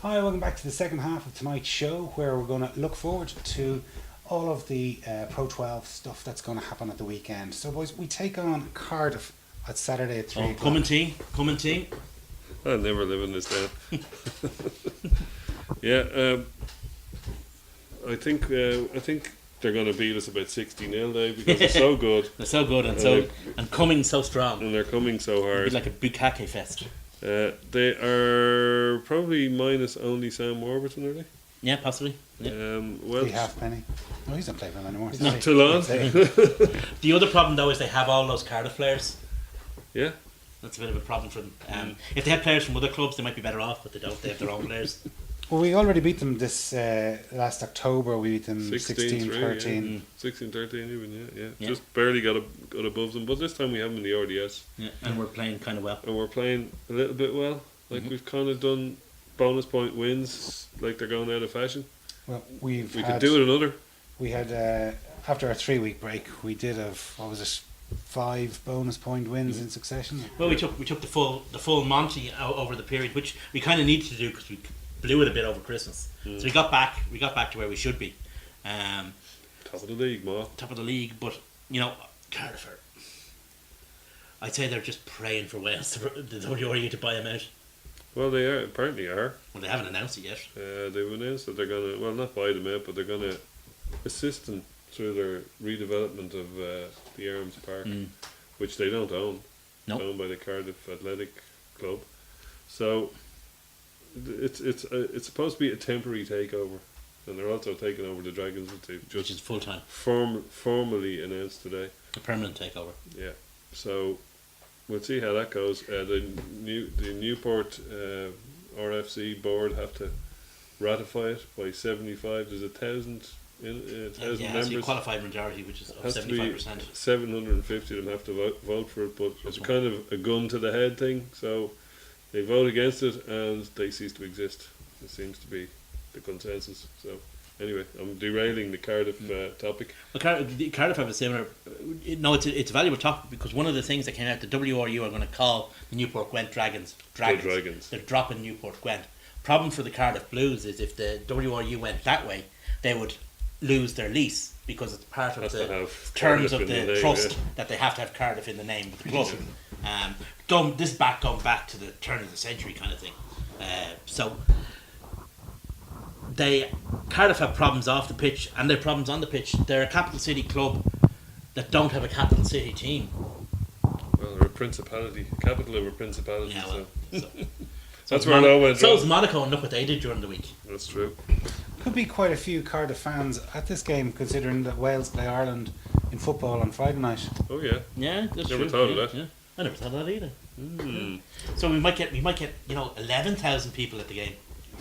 Hi, welcome back to the second half of tonight's show, where we're going to look forward to all of the Pro 12 stuff that's going to happen at the weekend. So, boys, we take on Cardiff at Saturday at 3 o'clock. Come and team. I'll never live in this down. Yeah, I think they're going to beat us about 60-0 though, because they're so good. They're so good and coming so strong. And they're coming so It'd hard. be like a Bukake fest. They are probably minus only Sam Warburton, are they? Yeah, possibly. Yeah. Well, The halfpenny. No, he's not playing for them anymore. not Toulon. The other problem though is they have all those Cardiff players. Yeah. That's a bit of a problem for them. If they had players from other clubs, they might be better off, but they don't. They have their own players. Well, we already beat them this last October. We beat them 16-13. 16-13 even, yeah. Yeah. Just barely got above them, but this time we have them in the RDS. Yeah, and we're playing kind of well. And we're playing a little bit well. Like we've kind of done bonus point wins, like they're going out of fashion. Well, We could do it another. We had, after our 3-week break, we did have, 5 bonus point wins in succession. Well, we took the full Monty over the period, which we kind of needed to do because we blew it a bit over Christmas. So we got back to where we should be. Top of the league, Ma. Top of the league, but Cardiff are, I'd say they're just praying for Wales, the WRU, to buy them out. Well, they apparently are. Well, they haven't announced it yet. They've announced that they're going to, well, not buy them out, but they're going to assist them through their redevelopment of the Arms Park, which they don't own. No. It's owned by the Cardiff Athletic Club. So it's supposed to be a temporary takeover, and they're also taking over the Dragons, which they've Which just is full time, formally announced today. a permanent takeover. Yeah. So we'll see how that goes. The Newport RFC board have to ratify it by 75. There's 1,000 members. So you qualified majority, which is Has to be 75%. 750 of them have to vote for it, but it's kind of a gun to the head thing. So they vote against it and they cease to exist. It seems to be the consensus. So anyway, I'm derailing the Cardiff topic. Well, Cardiff have a similar. No, it's a valuable topic because one of the things that came out, the WRU are going to call the Newport Gwent Dragons. Dragons. They're dropping Newport Gwent. Problem for the Cardiff Blues is if the WRU went that way, they would lose their lease because it's part of the terms of the trust that they have to have Cardiff in the name of the club. This is going back to the turn of the century kind of thing. So Cardiff have problems off the pitch and they have problems on the pitch. They're a capital city club that don't have a capital city team. Well, they're a principality, capital of a principality. Yeah, well, so. so That's where it all went so wrong. is Monaco, and look what they did during the week. That's true. Could be quite a few Cardiff fans at this game, considering that Wales play Ireland in football on Friday night. Oh yeah. Yeah, that's Never true. thought of Yeah, that. yeah. I never thought of that either. So we might get 11,000 people at the game.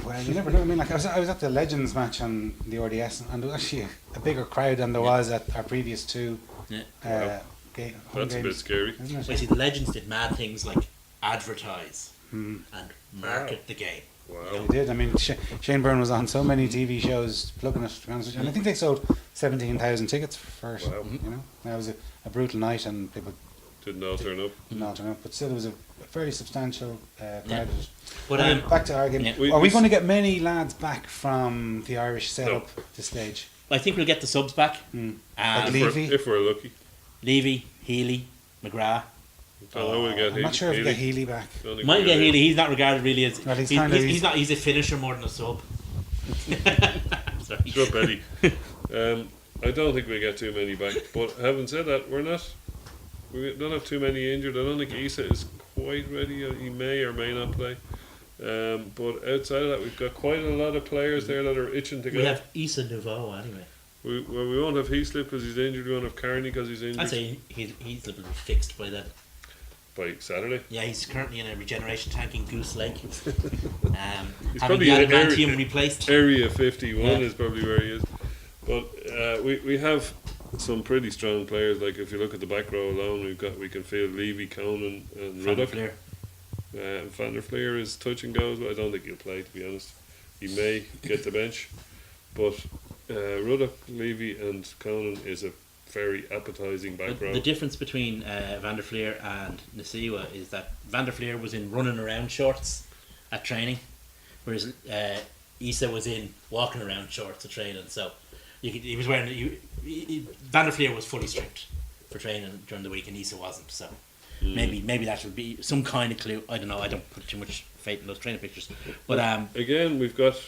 Well, you never know. I mean, like I was at the Legends match on the RDS, and there was actually a bigger crowd than there was at our previous two Yeah. Wow. home That's a bit games, scary. isn't it? Well, see, the Legends did mad things like advertise and market the game. Wow. They did. I mean, Shane Byrne was on so many TV shows plugging it, to be honest with you. And I think they sold 17,000 tickets for it. Wow. You know, that was a brutal night, and people Didn't all turn up. did not turn up. But still, there was a fairly substantial crowd. But Back to our game. Yeah. Are we going to get many lads back from the Irish setup No. at this stage? I think we'll get the subs back. Like Levy? If we're lucky. Levy, Healy, McGrath. Don't know we'll get I'm not sure if we get Healy back. Don't think Might we'll get Healy. He's not regarded really as. Well, he's He's a finisher more than a sub. Sorry. Sure, Betty. I don't think we get too many back. But having said that, we don't have too many injured. I don't think Issa is quite ready. He may or may not play. But outside of that, we've got quite a lot of players there that are itching to go. We have Issa Nouveau anyway. We won't have Heaslip because he's injured. We won't have Carney because he's injured. I'd say he's a little fixed by then. By Saturday. Yeah, he's currently in a regeneration tank in Goose Lake. He's Having probably the in adamantium replaced. Area 51 Yeah. is probably where he is. But we have some pretty strong players. Like if you look at the back row alone, we can feel Levy, Conan, and Van der Ruddock. Fleer. Van der Fleer is touch and goes, but I don't think he'll play, to be honest. He may get the bench, but Ruddock, Levy, and Conan is a very appetising back row. The difference between Van der Fleer and Nasiwa is that Van der Fleer was in running around shorts at training. whereas Issa was in walking around shorts of training. So he was wearing. Van der Fleer was fully stripped for training during the week, and Issa wasn't. So maybe that would be some kind of clue. I don't know. I don't put too much faith in those training pictures. But again, we've got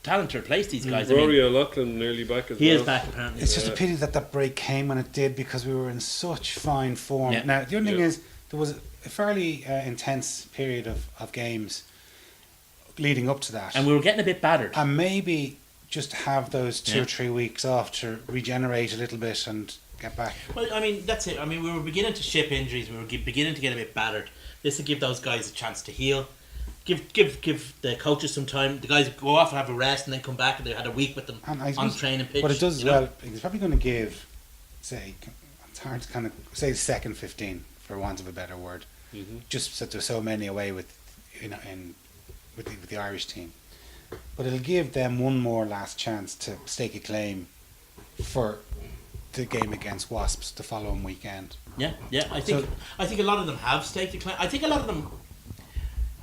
talent to replace these guys. Rory O'Loughlin nearly back as well. He is back apparently. It's just a pity that break came when it did, because we were in such fine form. Yeah. Now, the only thing is, there was a fairly intense period of games leading up to that. And we were getting a bit battered. And maybe just have those 2 or 3 weeks off to regenerate a little bit and get back. Well, I mean, that's it. I mean, we were beginning to ship injuries. We were beginning to get a bit battered. This would give those guys a chance to heal. Give the coaches some time. The guys go off and have a rest and then come back, and they had a week with them on training pitch. What it does as well, it's probably going to give, say, it's hard to kind of say the second 15, for want of a better word, just that there's so many away with the Irish team. But it'll give them one more last chance to stake a claim for the game against Wasps the following weekend. Yeah. I think a lot of them have staked a claim. I think a lot of them.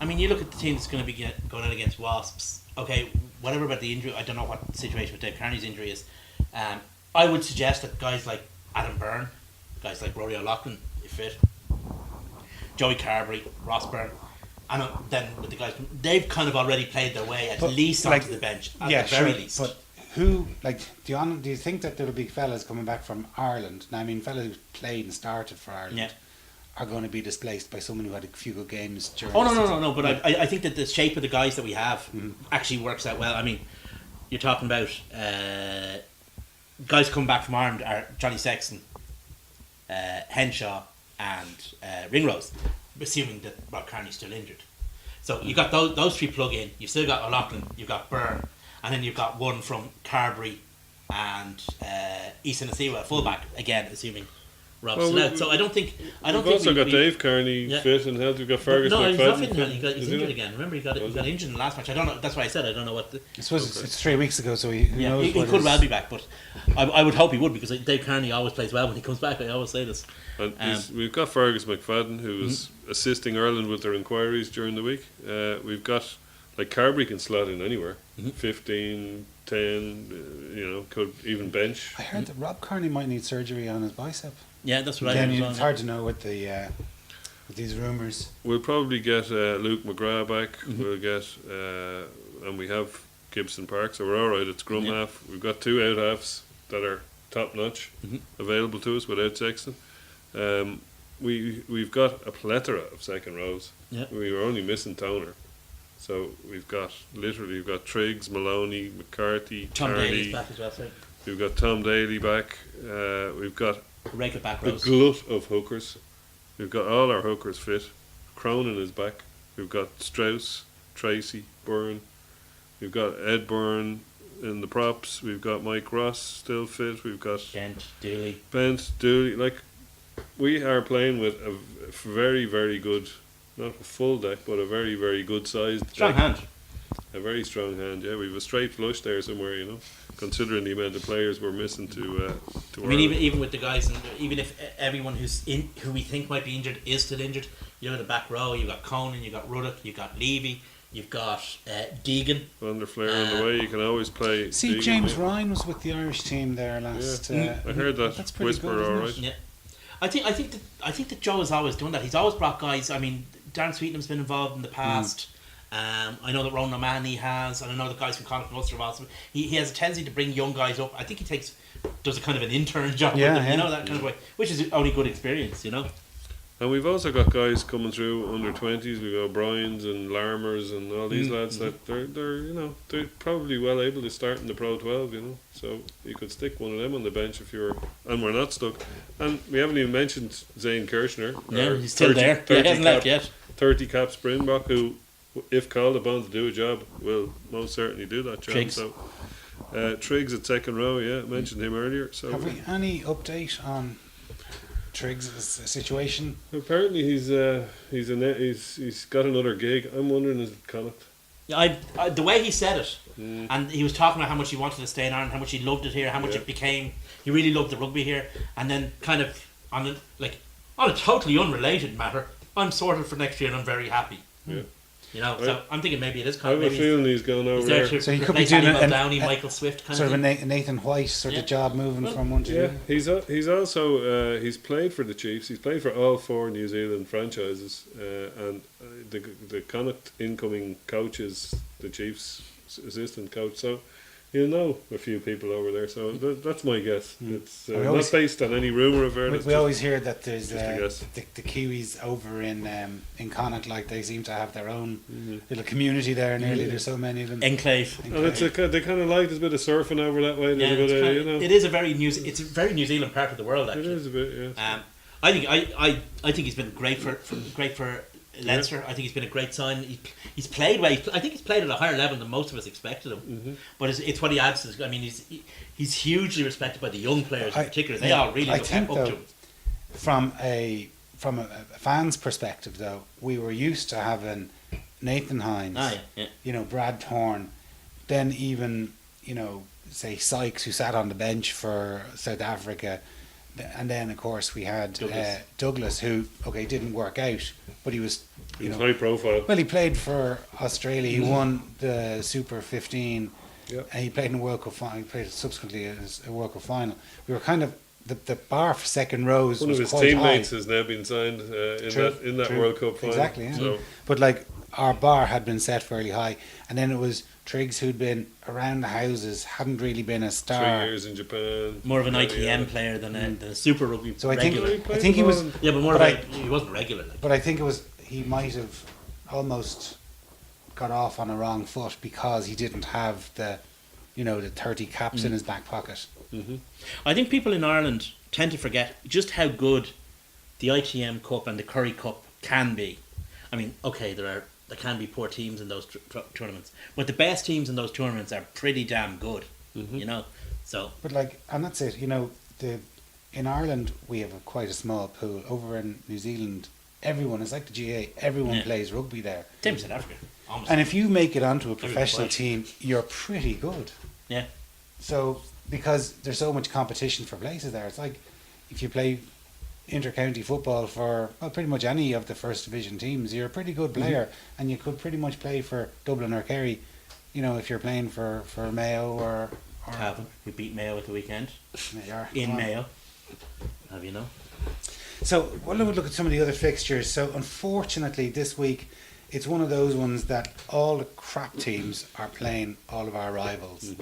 I mean, you look at the team that's going to be going out against Wasps. Okay, whatever about the injury, I don't know what the situation with Dave Kearney's injury is. I would suggest that guys like Adam Byrne, guys like Rory O'Loughlin, if fit, Joey Carberry, Ross Byrne, and then with the guys, they've kind of already played their way at least onto the bench, at the very least. But who, do you think that there'll be fellas coming back from Ireland? Now, I mean, fellas who played and started for Ireland are going to be displaced by someone who had a few good games during. Oh no! But I think that the shape of the guys that we have actually works out well. I mean, you're talking about guys coming back from Ireland are Johnny Sexton, Henshaw, and Ringrose, assuming that Rob Kearney's still injured. So you got those three plug in. You've still got O'Loughlin, you've got Byrne, and then you've got one from Carberry and Issa Nasiwa, fullback again, assuming Rob's still out. So I don't think. We've also got Dave Kearney fit and healthy. We've got Fergus McFadden. No, he's not fit and healthy. He's injured again. Remember, he got injured in the last match. I don't know. That's why I said I don't know what. I suppose it's 3 weeks ago, so who knows? He could well be back, but I would hope he would, because Dave Kearney always plays well when he comes back. I always say this. And we've got Fergus McFadden, who was assisting Ireland with their inquiries during the week. We've got, Carberry can slot in anywhere, 15, 10, could even bench. I heard that Rob Kearney might need surgery on his bicep. Yeah, that's what I heard. It's hard to know with with these rumours. We'll probably get Luke McGrath back. We'll get, and we have Gibson Park, so we're all right at scrum half. We've got 2 out halves that are top notch available to us without Sexton. We've got a plethora of second rows. Yeah. We were only missing Toner. So we've got Triggs, Maloney, McCarthy, Tom Carney. Daly's back as well, sorry. We've got Tom Daly back. We've got Rake it back the rows. glut of hookers. We've got all our hookers fit. Cronin is back. We've got Strauss, Tracy, Byrne. We've got Ed Byrne in the props. We've got Mike Ross still fit. We've got Bent, Dooley. We are playing with a very, very good, not a full deck, but a very, very good sized strong hand. A very strong hand, yeah. We've a straight flush there somewhere, considering the amount of players we're missing to I mean, even with the guys, and even if everyone who we think might be injured is still injured, in the back row, you've got Conan, you've got Ruddock, you've got Levy, you've got Deegan. Van der Fleer on the way, you can always play. See, Deegan, James Ryan was with the Irish team there last. I heard that. That's pretty whisper, good, all right. Yeah, I think that Joe has always done that. He's always brought guys. I mean, Darren Sweetenham's been involved in the past. I know that Ronan O'Mahony has, and I know the guys from Connacht and Ulster have also. He has a tendency to bring young guys up. I think he does a kind of an intern job with them, that kind of way, which is only good experience, And we've also got guys coming through under 20s. We've got O'Briens and Larmers and all these lads that they're probably well able to start in the Pro 12, So you could stick one of them on the bench and we're not stuck. And we haven't even mentioned Zane Kirshner. Yeah, he's still there. He hasn't left yet. 30 cap Springbok, who, if called upon to do a job, will most certainly do that job. Triggs. So Triggs at second row, I mentioned him earlier. So have we any update on Triggs' situation? Apparently he's got another gig. I'm wondering, is it Connacht? Yeah, I the way he said it, and he was talking about how much he wanted to stay in Ireland, how much he loved it here, how much it became. He really loved the rugby here, and then kind of on a totally unrelated matter, I'm sorted for next year and I'm very happy. Yeah. You know, so I'm thinking maybe it is I kind have a of. feeling he's going over There there. to So he could be replace doing Annie an- Downey, an- Michael Swift kind Sort of of a thing. Nathan White sort Yeah. of job moving Well, from one to the Yeah, other. he's also he's played for the Chiefs. He's played for all 4 New Zealand franchises, and the Connacht incoming coach is the Chiefs' assistant coach. So he'll know a few people over there. So that's my guess. It's We always- not based on any rumor of it. We always hear that there's just a guess. the Kiwis over in Connacht, like they seem to have their own Mm-hmm. little community there. Nearly, there's so many of them. Enclave. And they kind of like there's a bit of surfing over that way. Yeah, There's a bit of, it is a very it's a very New Zealand part of the world it actually. is a bit, yeah. I think he's been great for Leinster. I think he's been a great sign. He's played well. I think he's played at a higher level than most of us expected him. Mm-hmm. But it's what he adds to this. I mean, he's hugely respected by the young players in particular. They yeah, all really I look think, up though, to him. From a fan's perspective, though, we were used to having Nathan Hines, Yeah. Brad Thorne, then even say Sykes, who sat on the bench for South Africa, and then of course we had Douglas, who didn't work out, but he was He's high profile. well, he played for Australia. He won the Super 15. Yeah. And he played in the World Cup final. He played subsequently a World Cup final. We were kind of the bar for second rows. One was of his quite teammates high. has now been signed in that True. World Cup final. Exactly. Yeah. So But like our bar had been set fairly high, and then it was Triggs, who'd been around the houses, hadn't really been a 3 star. years in Japan. More of an yada, ITM yada. player than a Super Rugby So I think regular. I think he was, Yeah, but more but of he wasn't regular. Like. but I think it was he might have almost got off on a wrong foot because he didn't have the 30 caps in his back pocket. Mm-hmm. I think people in Ireland tend to forget just how good the ITM Cup and the Curry Cup can be. I mean, okay, there can be poor teams in those tournaments, but the best teams in those tournaments are pretty damn good. Mm-hmm. So But and that's it. In Ireland we have quite a small pool. Over in New Zealand, everyone is like the GA. Everyone Yeah. plays rugby there. same as South Africa, almost. And if you make it onto a Everyone's professional right. team, you're pretty good. Yeah. So because there's so much competition for places there, it's like if you play inter-county football for pretty much any of the first division teams, you're a pretty good player, and you could pretty much play for Dublin or Kerry. If you're playing for Mayo or Cavan, who beat Mayo at the weekend There you are. in Come on. Mayo. Have you know? So we'll look at some of the other fixtures. So unfortunately, this week it's one of those ones that all the crap teams are playing all of our rivals.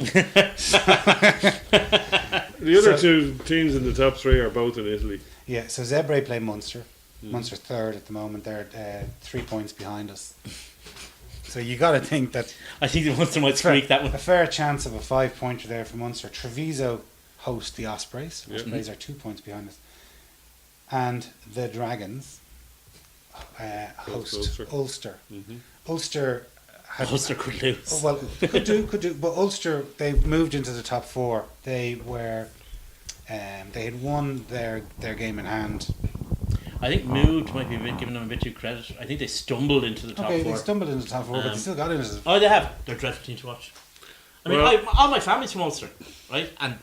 The other two teams in the top 3 are both in Italy. Yeah, so Zebre play Munster. Munster third at the moment. They're 3 points behind us. So you got to think that I think the Munster might squeak that one. a fair chance of a 5-pointer there for Munster. Treviso host the Ospreys. Yeah. Ospreys are 2 points behind us. And the Dragons host Ulster. Ulster. Mm-hmm. Ulster had Ulster could lose. well, could do. But Ulster, they moved into the top 4. They were, they had won their game in hand. I think Mood might be giving them a bit too credit. I think they stumbled into the top Okay, 4. they stumbled into the top 4, but they Um, still got into the. Oh, they have. They're a dreadful team to watch. I mean, Well- all my family's from Ulster, right? And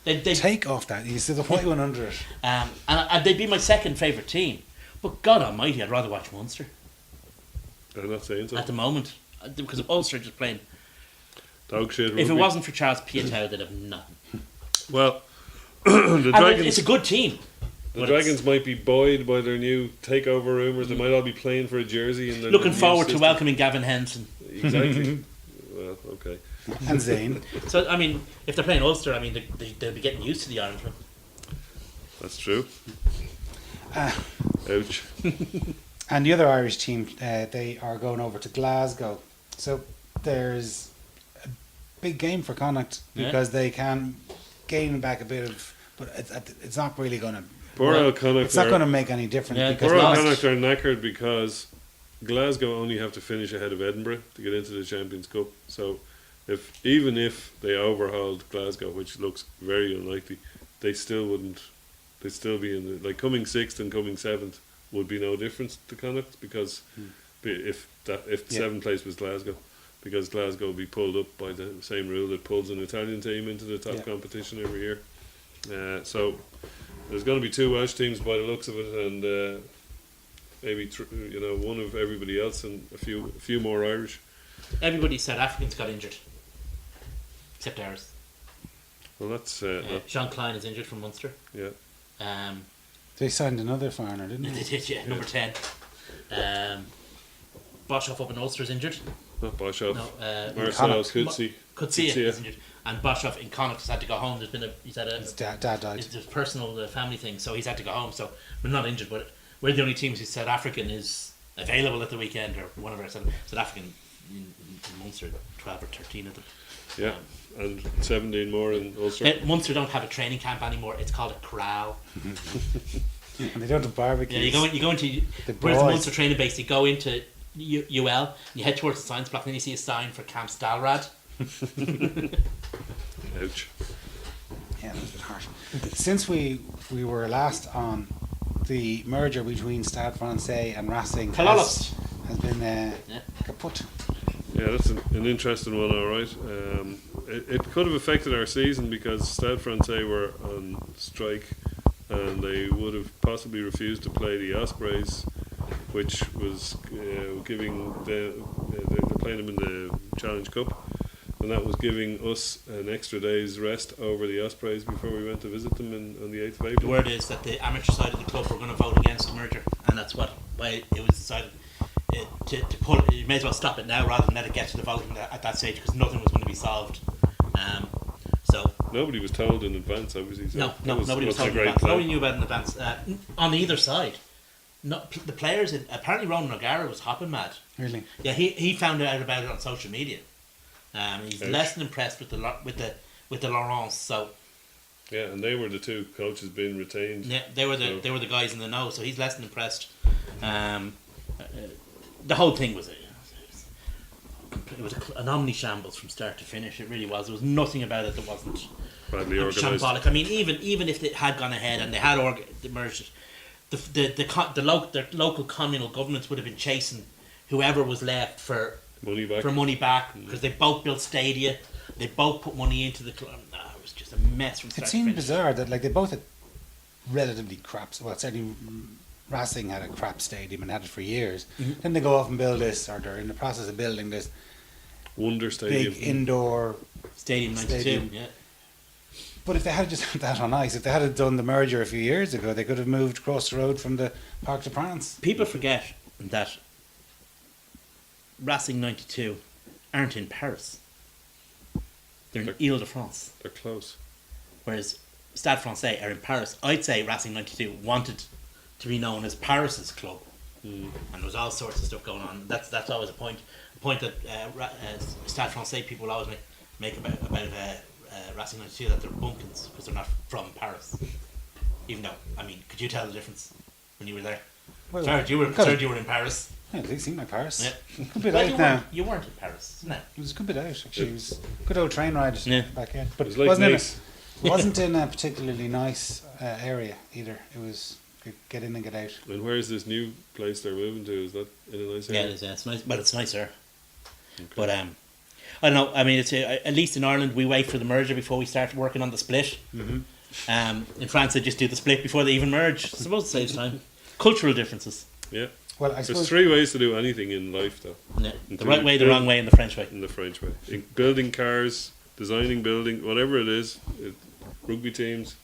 they Take off that. You see the white one under it. and they'd be my second favourite team. But God Almighty, I'd rather watch Munster I'm not saying so. at the moment because Ulster are just playing. Dog shit. If it rugby. wasn't for Charles Piatow, they'd have nothing. Well, the And it's Dragons. a good team. The but Dragons might be buoyed by their new takeover rumours. They might all be playing for a jersey. In their Looking new forward to system. welcoming Gavin Henson. Exactly. Well, okay. And Zane. So I mean, if they're playing Ulster, I mean they'll be getting used to the Irishmen. That's true. Uh, Ouch. And the other Irish team, they are going over to Glasgow. So there's a big game for Connacht because they can gain back a bit of, but it's not really going to. Poor Well, old Connacht. It's not going to make any difference Yeah, because Poor old lost. Connacht are knackered because Glasgow only have to finish ahead of Edinburgh to get into the Champions Cup. So, even if they overhauled Glasgow, which looks very unlikely, they still wouldn't. They'd still be in the coming 6th and coming 7th would be no difference to Connacht because if the 7th place was Glasgow, because Glasgow will be pulled up by the same rule that pulls an Italian team into the top competition every year. So there's going to be 2 Welsh teams by the looks of it, and maybe one of everybody else and a few more Irish. Everybody South Africans got injured, except ours. Well, that's Sean Klein is injured from Munster. yeah. They signed another foreigner, didn't They they? did, yeah, number 10. Boshoff up in Ulster is injured. Not Boshoff. No, Marcel Connacht. Coetzee is injured. And Boshoff in Connacht has had to go home. He's had His dad died. it's a personal family thing, so he's had to go home. So we're not injured, but we're the only teams who South African is available at the weekend, or one of our South African in Munster, 12 or 13 of them. Yeah, and 17 more in Ulster. Munster don't have a training camp anymore. It's called a corral. And they don't have barbecues. Yeah, you go into The where's the boys. Munster training base. You go into UL, and you head towards the science block, and then you see a sign for Camp Stalrad. Ouch. Yeah, that's a bit harsh. Since we were last on, the merger between Stade Francais and Racing Kololos. has been Yeah. kaput. Yeah, that's an interesting one, all right. It could have affected our season because Stade Francais were on strike and they would have possibly refused to play the Ospreys, which was giving they're playing them in the Challenge Cup, and that was giving us an extra day's rest over the Ospreys before we went to visit them on the 8th of The April. word is that the amateur side of the club were going to vote against the merger, and that's why it was decided to pull. You may as well stop it now rather than let it get to the voting at that stage, because nothing was going to be solved. So Nobody was told in advance, obviously. So nobody was told in advance. Nobody knew about it in advance. On either side, the players. Apparently, Ronan O'Gara was hopping mad. Really? Yeah, he found out about it on social media. He's Ouch. less than impressed with the Laurence. So Yeah, and they were the two coaches being retained. yeah, they were So- the guys in the know. So he's less than impressed. The whole thing was an omni shambles from start to finish. It really was. There was nothing about it that wasn't Badly organised. shambolic. I mean, even if it had gone ahead and they had merged it, the local communal governments would have been chasing whoever was left for Money back. money back, because they both built stadia, they both put money into the club. No, it was just a mess from start It to seemed finish. bizarre that they both had relatively crap. Well, certainly Racing had a crap stadium and had it for years. Mhm. Then they go off and build this, or they're in the process of building this Wonder Stadium. big indoor. Stadium 92, Stadium. yeah. But if they had just had that on ice, if they had done the merger a few years ago, they could have moved across the road from the Parc de France. People forget that Racing 92 aren't in Paris. They're in Ile-de-France. They're close. Whereas Stade Francais are in Paris. I'd say Racing 92 wanted to be known as Paris's club, and there was all sorts of stuff going on. That's always a point that Stade Francais people will always make about Racing 92, that they're bumpkins because they're not from Paris. Even though, I mean, could you tell the difference when you were there? Well, Third, you were in Paris. Yeah, they seem like Paris. Yeah. Good bit Well, out now. you weren't in Paris, no. It was a good bit out, actually. It was a good old train ride Yeah. back in. But It was it like wasn't, Nice. wasn't in a particularly nice area either. It was get in and get out. And where's this new place they're moving to? Is that in a nice Yeah, area? it is. Yeah, it's nice, but it's nicer. But I don't know. I mean, it's at least in Ireland we wait for the merger before we start working on the split. In France, they just do the split before they even merge. I suppose it saves time. Cultural differences. Yeah. Well, I There's suppose 3 ways to do anything in life, though. Yeah. The Until right you way, the build- wrong way, and the French way. In the French way. In building cars, designing building, whatever it is, rugby teams,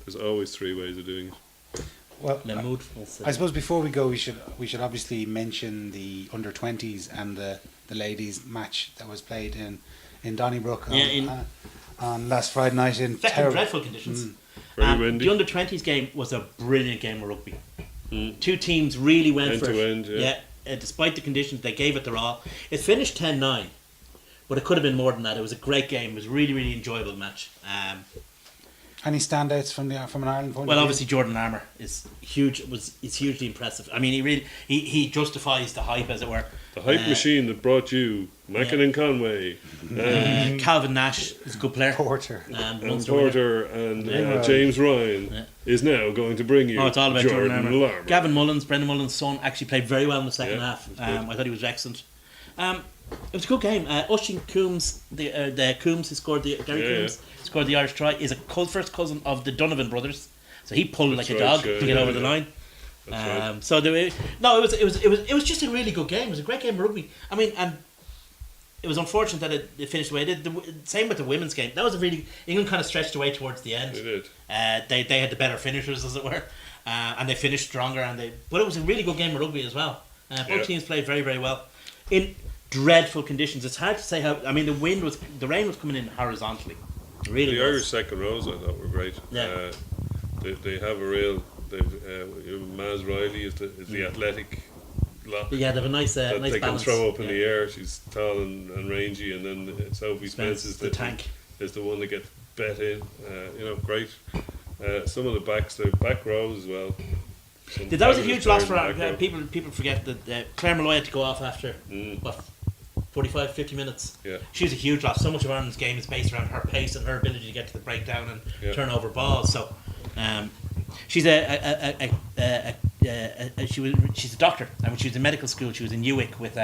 there's always 3 ways of doing it. well, Le mood. I suppose before we go, we should obviously mention the under-20s and the ladies match that was played in Donnybrook on last Friday night in Fucking terrible. dreadful conditions. Very windy. The under-20s game was a brilliant game of rugby. Mm. Two teams really went End for to it. end, yeah. Despite the conditions, they gave it their all. It finished 10-9, but it could have been more than that. It was a great game. It was a really, really enjoyable match. Any standouts from an Ireland point Well, of view? obviously Jordan Armour is huge. Is hugely impressive. I mean, he justifies the hype, as it were. The hype machine that brought you Mackin and Conway, Calvin Nash is a good player. Porter. and Munster winner. Porter, and Yeah. James Ryan Yeah. is now going to bring you Oh, it's all about Jordan Armour. Larmour. Gavin Mullins, Brendan Mullins' son, actually played very well in the second Yeah, half. it was good. I thought he was excellent. It was a good game. Oisin Coombs, the Coombs who scored Gary Yeah, Coombs scored the Irish try, is a first cousin of the Donovan brothers. So he pulled That's like a right, dog yeah, to get yeah, over the yeah. line. That's right. So it was just a really good game. It was a great game of rugby. I mean, and it was unfortunate that it finished the way it did. Same with the women's game. That was a really England kind of stretched away towards the end. They did. They had the better finishers, as it were, and they finished stronger. But it was a really good game of rugby as well. Both teams played very, very well in dreadful conditions. It's hard to say how. I mean, the rain was coming in horizontally. It really The was. Irish second rows I thought were great. Yeah. They have a real. Maz Riley is the athletic lock. Yeah, they have a nice that nice they balance. can throw up in Yeah. the air. She's tall and rangy, and then Sophie Spence is the tank. Is the one that gets bet in. Great. Some of the back rows as well. That was a huge loss for back row. people. People forget that Claire Malloy had to go off after 45, 50 minutes. Yeah. She was a huge loss. So much of Ireland's game is based around her pace and her ability to get to the breakdown and turn over balls. So, she's she's a doctor, and when she was in medical school, she was in UWIC with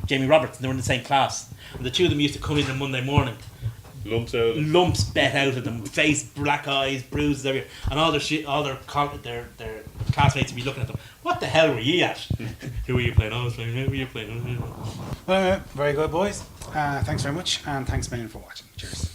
Jamie Roberts, and they were in the same class. And the two of them used to come in on Monday morning. Lumps bet out of them, face, black eyes, bruises everywhere, and all their classmates would be looking at them. What the hell were you at? Who were you playing? I was playing. Who were you playing? Well, very good, boys. Thanks very much, and thanks a million for watching. Cheers.